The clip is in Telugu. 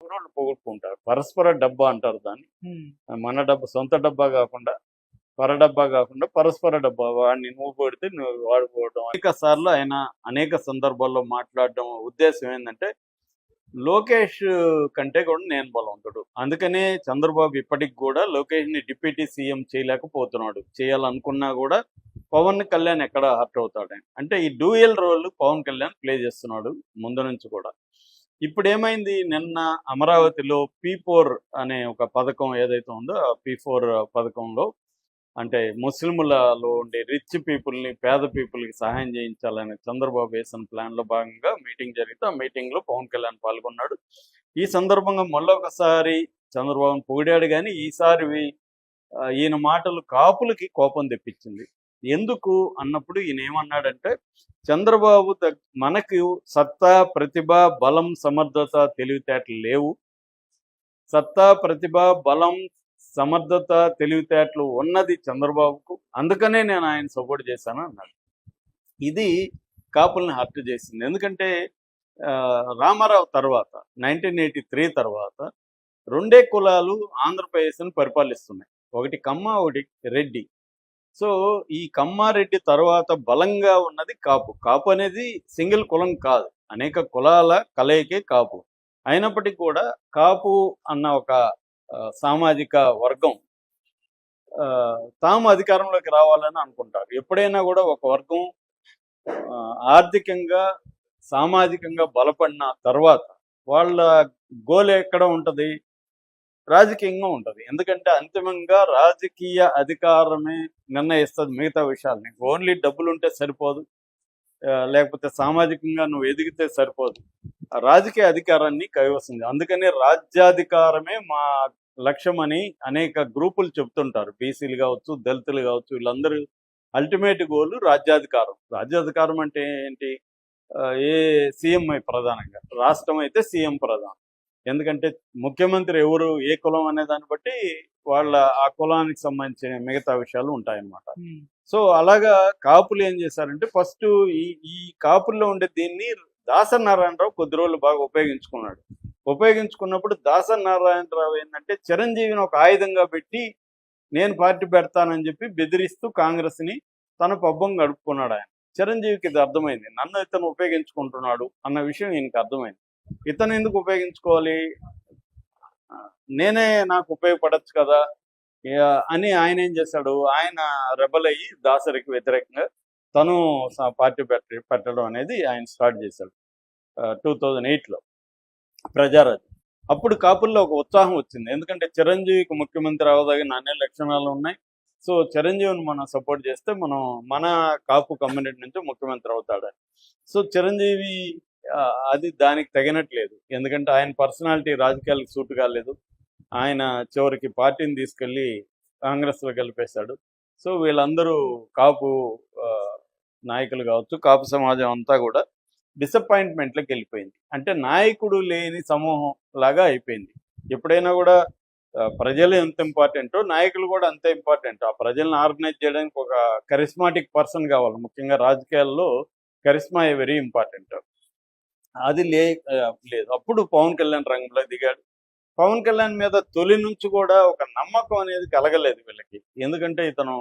ఎవరోళ్ళు పోగొట్టుకుంటారు. పరస్పర డబ్బా అంటారు దాన్ని. మన డబ్బా, సొంత డబ్బా కాకుండా, పరడబ్బా కాకుండా పరస్పర డబ్బా. వాడిని నువ్వు కొడితే నువ్వు వాడు పోవడం. అనేక సార్లు ఆయన అనేక సందర్భాల్లో మాట్లాడడం ఉద్దేశం ఏంటంటే, లోకేష్ కంటే కూడా నేను బలవంతుడు. అందుకనే చంద్రబాబు ఇప్పటికి కూడా లోకేష్ని డిప్యూటీ సీఎం చేయలేకపోతున్నాడు. చేయాలనుకున్నా కూడా పవన్ కళ్యాణ్ ఎక్కడ హర్ట్ అవుతాడని. అంటే ఈ dual role Pawan Kalyan play చేస్తున్నాడు ముందు నుంచి కూడా. ఇప్పుడు ఏమైంది, నిన్న అమరావతిలో P4 అనే ఒక పథకం ఏదైతే ఉందో, ఆ P4 పథకంలో అంటే ముస్లింలలో ఉండే రిచ్ పీపుల్ని, పేద పీపుల్కి సహాయం చేయించాలనే చంద్రబాబు వేసిన ప్లాన్లో భాగంగా మీటింగ్ జరిగితే ఆ మీటింగ్లో పవన్ కళ్యాణ్ పాల్గొన్నాడు. ఈ సందర్భంగా మళ్ళొకసారి చంద్రబాబును పొగిడాడు. కానీ ఈసారి ఈయన మాటలు కాపులకి కోపం తెప్పించింది. ఎందుకు అన్నప్పుడు ఈయన ఏమన్నాడంటే, చంద్రబాబు మనకు సత్తా, ప్రతిభ, బలం, సమర్థత, తెలివితేటలు లేవు. సత్తా, ప్రతిభ, బలం, సమర్థత, తెలివితేటలు ఉన్నది చంద్రబాబుకు. అందుకనే నేను ఆయన సపోర్ట్ చేశాను అన్నాడు. ఇది కాపుల్ని హర్ట్ చేసింది. ఎందుకంటే రామారావు తర్వాత 1983 తర్వాత రెండే కులాలు ఆంధ్రప్రదేశ్ని పరిపాలిస్తున్నాయి. ఒకటి కమ్మ, ఒకటి రెడ్డి. సో ఈ కమ్మారెడ్డి తర్వాత బలంగా ఉన్నది కాపు. కాపు అనేది సింగిల్ కులం కాదు, అనేక కులాల కలయికే కాపు. అయినప్పటికీ కూడా కాపు అన్న ఒక సామాజిక వర్గం తాము అధికారంలోకి రావాలని అనుకుంటారు. ఎప్పుడైనా కూడా ఒక వర్గం ఆర్థికంగా, సామాజికంగా బలపడిన తర్వాత వాళ్ళ గోల్ ఎక్కడ ఉంటుంది, రాజకీయంగా ఉంటుంది. ఎందుకంటే అంతిమంగా రాజకీయ అధికారమే నిర్ణయిస్తుంది మిగతా విషయాల్ని. ఓన్లీ డబ్బులు ఉంటే సరిపోదు, లేకపోతే సామాజికంగా నువ్వు ఎదిగితే సరిపోదు. రాజకీయ అధికారాన్ని కైవసం. అందుకని రాజ్యాధికారమే మా లక్ష్యం అని అనేక గ్రూపులు చెప్తుంటారు. బీసీలు కావచ్చు, దళితులు కావచ్చు, వీళ్ళందరూ అల్టిమేట్ గోల్ రాజ్యాధికారం. రాజ్యాధికారం అంటే ఏంటి, ఏ సీఎం ప్రధానంగా, రాష్ట్రం అయితే సీఎం ప్రధానం. ఎందుకంటే ముఖ్యమంత్రి ఎవరు, ఏ కులం అనే దాన్ని బట్టి వాళ్ళ ఆ కులానికి సంబంధించిన మిగతా విషయాలు ఉంటాయన్నమాట. సో అలాగా కాపులు ఏం చేశారంటే, ఫస్ట్ ఈ కాపుల్లో ఉండే దీన్ని దాసరి నారాయణరావు కొద్ది రోజులు బాగా ఉపయోగించుకున్నప్పుడు దాసరి నారాయణరావు ఏంటంటే చిరంజీవిని ఒక ఆయుధంగా పెట్టి నేను పార్టీ పెడతానని చెప్పి బెదిరిస్తూ కాంగ్రెస్ని తన పబ్బం గడుపుకున్నాడు ఆయన. చిరంజీవికి ఇది అర్థమైంది, నన్ను ఇతను ఉపయోగించుకుంటున్నాడు అన్న విషయం ఈయనకి అర్థమైంది. ఇతను ఎందుకు ఉపయోగించుకోవాలి, నేనే నాకు ఉపయోగపడచ్చు కదా అని ఆయన ఏం చేశాడు, ఆయన రెబల్ అయ్యి దాసరికి వ్యతిరేకంగా తను పార్టీ పెట్టడం అనేది ఆయన స్టార్ట్ చేశాడు 2008లో ప్రజారాజ్యం. అప్పుడు కాపుల్లో ఒక ఉత్సాహం వచ్చింది. ఎందుకంటే చిరంజీవికి ముఖ్యమంత్రి అవదగిన అన్ని లక్షణాలు ఉన్నాయి. సో చిరంజీవిని మనం సపోర్ట్ చేస్తే మనం మన కాపు కమ్యూనిటీ నుంచి ముఖ్యమంత్రి అవుతాడని. సో చిరంజీవి అది దానికి తగినట్లేదు. ఎందుకంటే ఆయన పర్సనాలిటీ రాజకీయాలకు సూట్ కాలేదు. ఆయన చివరికి పార్టీని తీసుకెళ్ళి కాంగ్రెస్లో కలిపేశాడు. సో వీళ్ళందరూ కాపు నాయకులు కావచ్చు, కాపు సమాజం అంతా కూడా డిసప్పాయింట్మెంట్లోకి వెళ్ళిపోయింది. అంటే నాయకుడు లేని సమూహం లాగా అయిపోయింది. ఎప్పుడైనా కూడా ప్రజలు ఎంత ఇంపార్టెంటో నాయకులు కూడా అంతే ఇంపార్టెంట్. ఆ ప్రజలను ఆర్గనైజ్ చేయడానికి ఒక కరిస్మాటిక్ పర్సన్ కావాలి. ముఖ్యంగా రాజకీయాల్లో కరిస్మా వెరీ ఇంపార్టెంట్. అది లేదు. అప్పుడు పవన్ కళ్యాణ్ రంగంలో దిగాడు. పవన్ కళ్యాణ్ మీద తొలి నుంచి కూడా ఒక నమ్మకం అనేది కలగలేదు వీళ్ళకి. ఎందుకంటే ఇతను